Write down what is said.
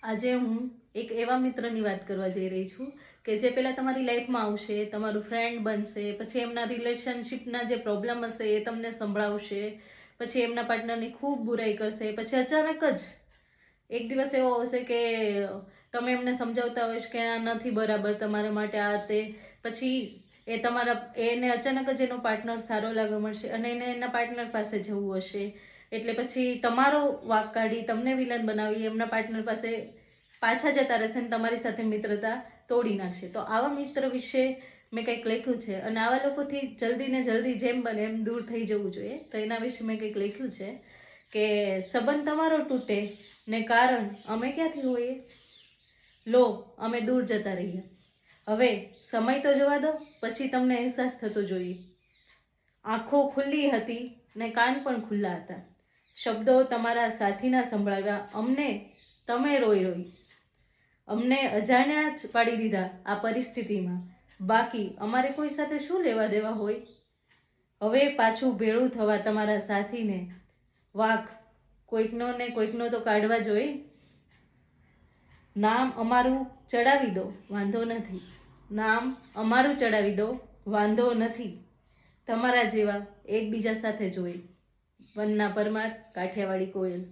આજે હું એક એવા મિત્રની વાત કરવા જઈ રહી છું કે જે પહેલાં તમારી લાઈફમાં આવશે, તમારું ફ્રેન્ડ બનશે, પછી એમના રિલેશનશિપના જે પ્રોબ્લેમ હશે એ તમને સંભળાવશે, પછી એમના પાર્ટનરની ખૂબ બુરાઈ કરશે, પછી અચાનક જ એક દિવસ એવો હશે કે તમે એમને સમજાવતા હોય કે આ નથી બરાબર તમારા માટે આ તે, પછી એને અચાનક જ એનો પાર્ટનર સારો લાગવા મળશે અને એને એના પાર્ટનર પાસે જવું હશે. એટલે પછી તમારો વાંક કાઢી તમને વિલન બનાવી એમના પાર્ટનર પાસે પાછા જતા રહેશે અને તમારી સાથે મિત્રતા તોડી નાખશે. તો આવા મિત્ર વિશે મેં કંઈક લખ્યું છે અને આવા લોકોથી જલ્દી ને જલ્દી જેમ બને એમ દૂર થઈ જવું જોઈએ. તો એના વિશે મેં કંઈક લખ્યું છે કે સંબંધ તમારો તૂટે ને કારણ અમે ક્યાંથી હોઈએ, લો અમે દૂર જતા રહીએ. હવે સમય તો જવા દો, પછી તમને અહેસાસ થતો જોઈએ. આંખો ખુલ્લી હતી ને કાન પણ ખુલ્લા હતા. શબ્દો તમારા સાથીના સંભળાવ્યા અમને, તમે રોઈ રોઈ અમને અજાણ્યા જ પાડી દીધા આ પરિસ્થિતિમાં. બાકી અમારે કોઈ સાથે શું લેવા દેવા હોય. હવે પાછું ભેળું થવા તમારા સાથીને વાંક કોઈકનો ને કોઈકનો તો કાઢવા જોઈએ. નામ અમારું ચડાવી દો, વાંધો નથી. નામ અમારું ચડાવી દો, વાંધો નથી. તમારા જેવા એકબીજા સાથે જોઈ. વનના પરમાર, કાઠિયાવાડી કોયલ.